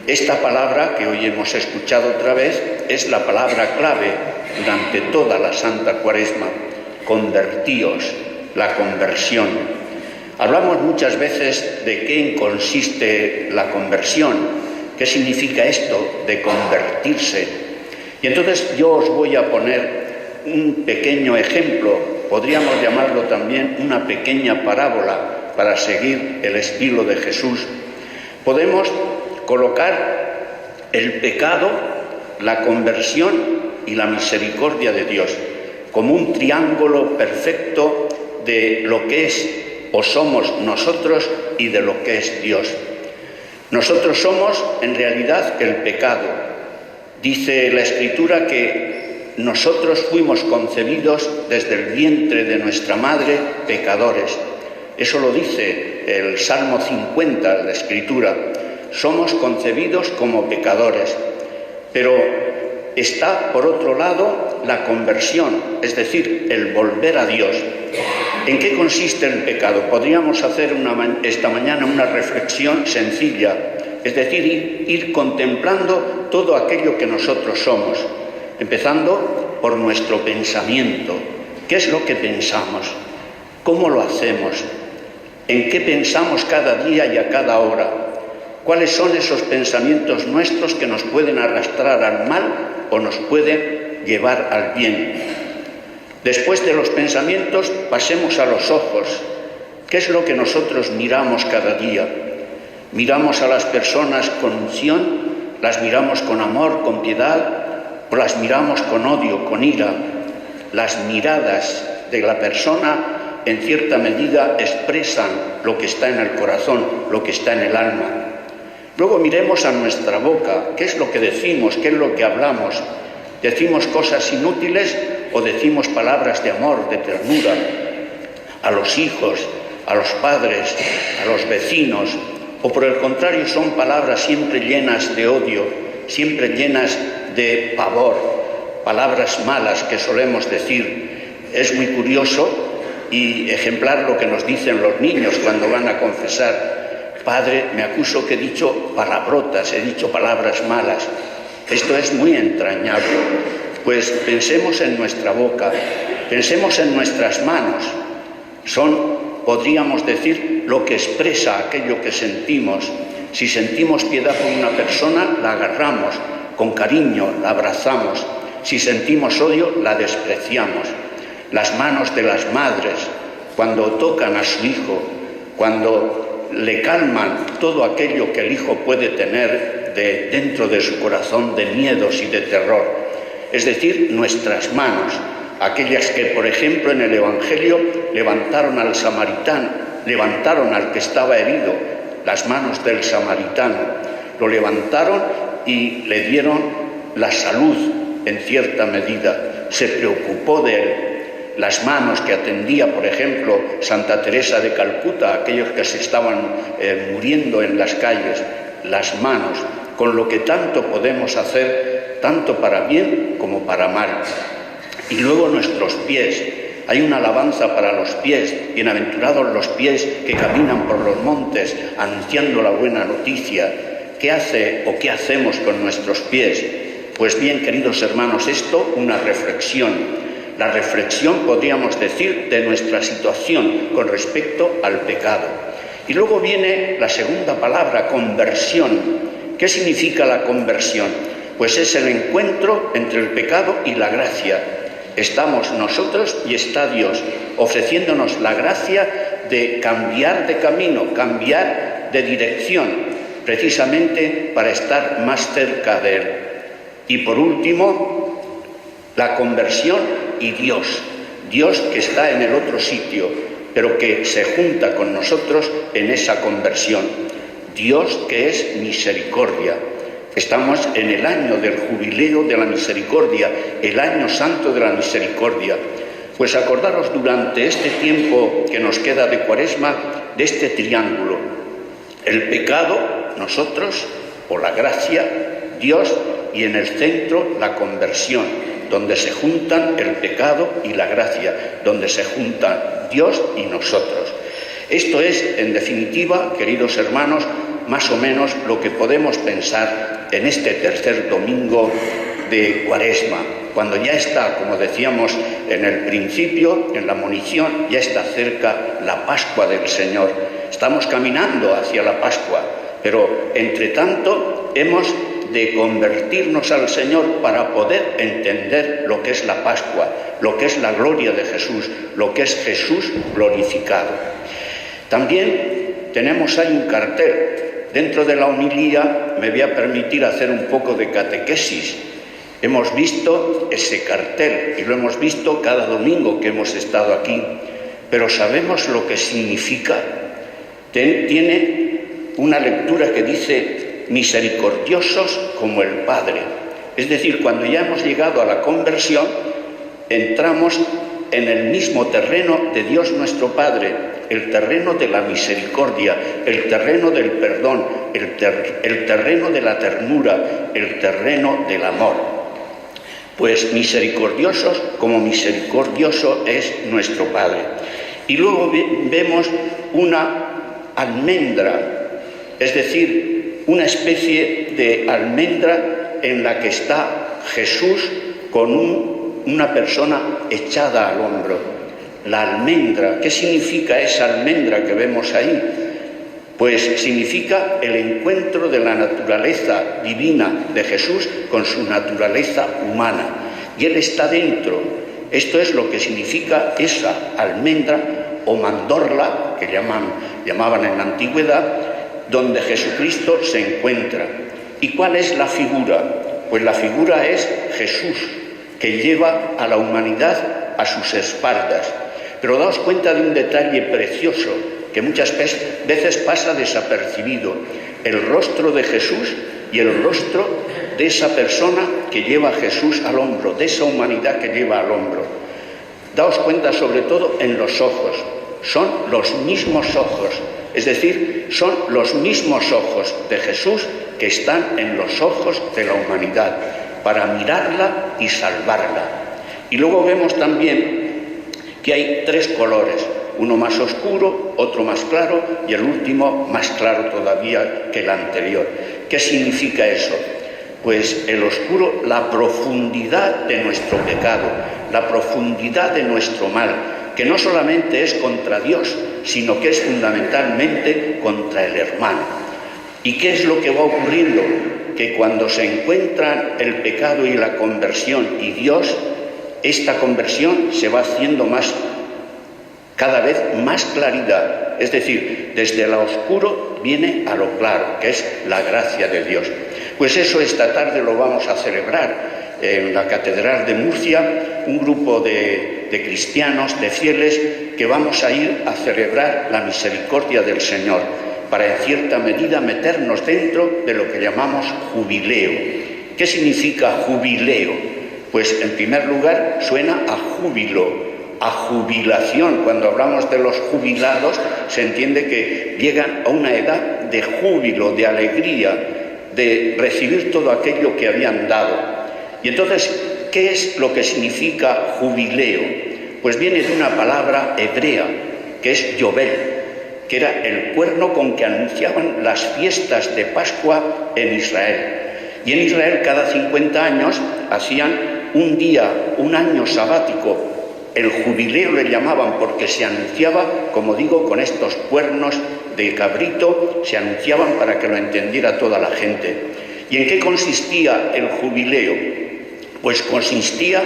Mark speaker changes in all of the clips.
Speaker 1: Esta palabra que hoy hemos escuchado otra vez es la palabra clave durante toda la Santa Cuaresma: convertíos, la conversión. Hablamos muchas veces de qué consiste la conversión, qué significa esto de convertirse. Y entonces yo os voy a poner un pequeño ejemplo, podríamos llamarlo también una pequeña parábola para seguir el estilo de Jesús. Podemos colocar el pecado, la conversión y la misericordia de Dios como un triángulo perfecto de lo que es o somos nosotros y de lo que es Dios. Nosotros somos en realidad el pecado. Dice la Escritura que nosotros fuimos concebidos desde el vientre de nuestra madre pecadores. Eso lo dice el Salmo 50 de la Escritura. Somos concebidos como pecadores. Pero está, por otro lado, la conversión, es decir, el volver a Dios. ¿En qué consiste el pecado? Podríamos hacer esta mañana una reflexión sencilla, es decir, ir contemplando todo aquello que nosotros somos, empezando por nuestro pensamiento. ¿Qué es lo que pensamos? ¿Cómo lo hacemos? ¿En qué pensamos cada día y a cada hora? ¿Cuáles son esos pensamientos nuestros que nos pueden arrastrar al mal o nos pueden llevar al bien? Después de los pensamientos, pasemos a los ojos. ¿Qué es lo que nosotros miramos cada día? ¿Miramos a las personas con unción? ¿Las miramos con amor, con piedad? ¿O las miramos con odio, con ira? Las miradas de la persona, en cierta medida, expresan lo que está en el corazón, lo que está en el alma. Luego miremos a nuestra boca. ¿Qué es lo que decimos? ¿Qué es lo que hablamos? ¿Decimos cosas inútiles o decimos palabras de amor, de ternura a los hijos, a los padres, a los vecinos? ¿O por el contrario son palabras siempre llenas de odio, siempre llenas de pavor, palabras malas que solemos decir? Es muy curioso y ejemplar lo que nos dicen los niños cuando van a confesar: Padre, me acuso que he dicho palabrotas, he dicho palabras malas. Esto es muy entrañable. Pues pensemos en nuestra boca, pensemos en nuestras manos. Son, podríamos decir, lo que expresa aquello que sentimos. Si sentimos piedad por una persona, la agarramos, con cariño la abrazamos. Si sentimos odio, la despreciamos. Las manos de las madres, cuando tocan a su hijo, cuando le calman todo aquello que el hijo puede tener dentro de su corazón de miedos y de terror. Es decir, nuestras manos, aquellas que, por ejemplo, en el Evangelio levantaron al samaritano, levantaron al que estaba herido, las manos del samaritano, lo levantaron y le dieron la salud en cierta medida, se preocupó de él. Las manos que atendía, por ejemplo, Santa Teresa de Calcuta, aquellos que se estaban muriendo en las calles, las manos, con lo que tanto podemos hacer, tanto para bien como para mal. Y luego nuestros pies. Hay una alabanza para los pies: bienaventurados los pies que caminan por los montes, anunciando la buena noticia. ¿Qué hace o qué hacemos con nuestros pies? Pues bien, queridos hermanos, esto una reflexión. La reflexión, podríamos decir, de nuestra situación con respecto al pecado. Y luego viene la segunda palabra, conversión. ¿Qué significa la conversión? Pues es el encuentro entre el pecado y la gracia. Estamos nosotros y está Dios, ofreciéndonos la gracia de cambiar de camino, cambiar de dirección, precisamente para estar más cerca de Él. Y por último, la conversión y Dios. Dios que está en el otro sitio, pero que se junta con nosotros en esa conversión. Dios que es misericordia. Estamos en el año del jubileo de la misericordia, el año santo de la misericordia. Pues acordaros durante este tiempo que nos queda de Cuaresma de este triángulo: el pecado, nosotros, o la gracia, Dios, y en el centro la conversión, donde se juntan el pecado y la gracia, donde se juntan Dios y nosotros. Esto es, en definitiva, queridos hermanos, más o menos lo que podemos pensar en este tercer domingo de Cuaresma, cuando ya está, como decíamos en el principio, en la monición, ya está cerca la Pascua del Señor. Estamos caminando hacia la Pascua, pero entre tanto hemos de convertirnos al Señor para poder entender lo que es la Pascua, lo que es la gloria de Jesús, lo que es Jesús glorificado. También tenemos ahí un cartel. Dentro de la homilía me voy a permitir hacer un poco de catequesis. Hemos visto ese cartel y lo hemos visto cada domingo que hemos estado aquí, pero sabemos lo que significa. Tiene una lectura que dice misericordiosos como el Padre. Es decir, cuando ya hemos llegado a la conversión, entramos en el mismo terreno de Dios nuestro Padre, el terreno de la misericordia, el terreno del perdón, el terreno de la ternura, el terreno del amor. Pues misericordiosos como misericordioso es nuestro Padre. Y luego vemos una almendra, es decir, una especie de almendra en la que está Jesús con una persona echada al hombro. La almendra, ¿qué significa esa almendra que vemos ahí? Pues significa el encuentro de la naturaleza divina de Jesús con su naturaleza humana. Y Él está dentro. Esto es lo que significa esa almendra o mandorla, que llamaban en la antigüedad, donde Jesucristo se encuentra. ¿Y cuál es la figura? Pues la figura es Jesús, que lleva a la humanidad a sus espaldas. Pero daos cuenta de un detalle precioso que muchas veces pasa desapercibido: el rostro de Jesús y el rostro de esa persona que lleva a Jesús al hombro, de esa humanidad que lleva al hombro. Daos cuenta sobre todo en los ojos. Son los mismos ojos, es decir, son los mismos ojos de Jesús que están en los ojos de la humanidad, para mirarla y salvarla. Y luego vemos también que hay tres colores, uno más oscuro, otro más claro y el último más claro todavía que el anterior. ¿Qué significa eso? Pues el oscuro, la profundidad de nuestro pecado, la profundidad de nuestro mal, que no solamente es contra Dios, sino que es fundamentalmente contra el hermano. ¿Y qué es lo que va ocurriendo? Que cuando se encuentran el pecado y la conversión y Dios, esta conversión se va haciendo cada vez más claridad. Es decir, desde lo oscuro viene a lo claro, que es la gracia de Dios. Pues eso esta tarde lo vamos a celebrar en la Catedral de Murcia, un grupo de cristianos, de fieles, que vamos a ir a celebrar la misericordia del Señor, para en cierta medida meternos dentro de lo que llamamos jubileo. ¿Qué significa jubileo? Pues en primer lugar suena a júbilo, a jubilación. Cuando hablamos de los jubilados se entiende que llegan a una edad de júbilo, de alegría, de recibir todo aquello que habían dado. Y entonces, ¿qué es lo que significa jubileo? Pues viene de una palabra hebrea, que es yobel, que era el cuerno con que anunciaban las fiestas de Pascua en Israel. Y en Israel cada 50 años hacían un año sabático. El jubileo le llamaban porque se anunciaba, como digo, con estos cuernos de cabrito, se anunciaban para que lo entendiera toda la gente. ¿Y en qué consistía el jubileo? Pues consistía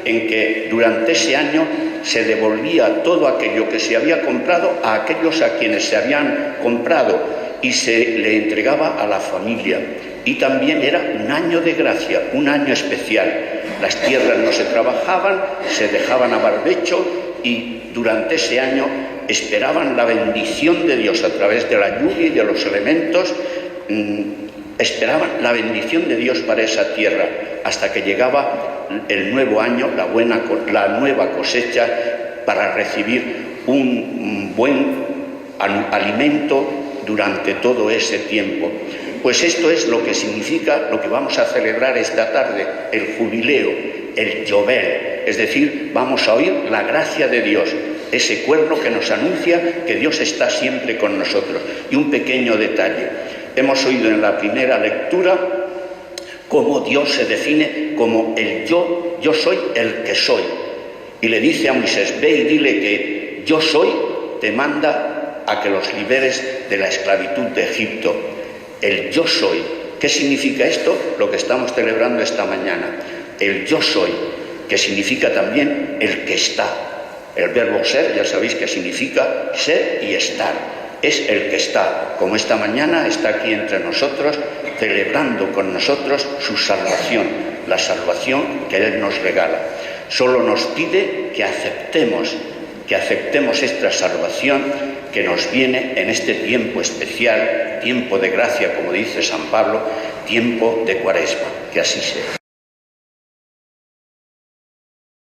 Speaker 1: en que durante ese año se devolvía todo aquello que se había comprado a aquellos a quienes se habían comprado y se le entregaba a la familia. Y también era un año de gracia, un año especial. Las tierras no se trabajaban, se dejaban a barbecho y durante ese año esperaban la bendición de Dios a través de la lluvia y de los elementos. Esperaban la bendición de Dios para esa tierra hasta que llegaba el nuevo año, la nueva cosecha, para recibir un buen alimento durante todo ese tiempo. Pues esto es lo que significa lo que vamos a celebrar esta tarde, el jubileo, el yobel, es decir, vamos a oír la gracia de Dios, ese cuerno que nos anuncia que Dios está siempre con nosotros. Y un pequeño detalle: Hemos oído en la primera lectura cómo Dios se define como el yo soy el que soy. Y le dice a Moisés, ve y dile que yo soy, te manda a que los liberes de la esclavitud de Egipto. El yo soy. ¿Qué significa esto? Lo que estamos celebrando esta mañana. El yo soy, que significa también el que está. El verbo ser, ya sabéis que significa ser y estar. Es el que está, como esta mañana está aquí entre nosotros, celebrando con nosotros su salvación, la salvación que Él nos regala. Solo nos pide que aceptemos esta salvación que nos viene en este tiempo especial, tiempo de gracia, como dice San Pablo, tiempo de Cuaresma. Que así sea.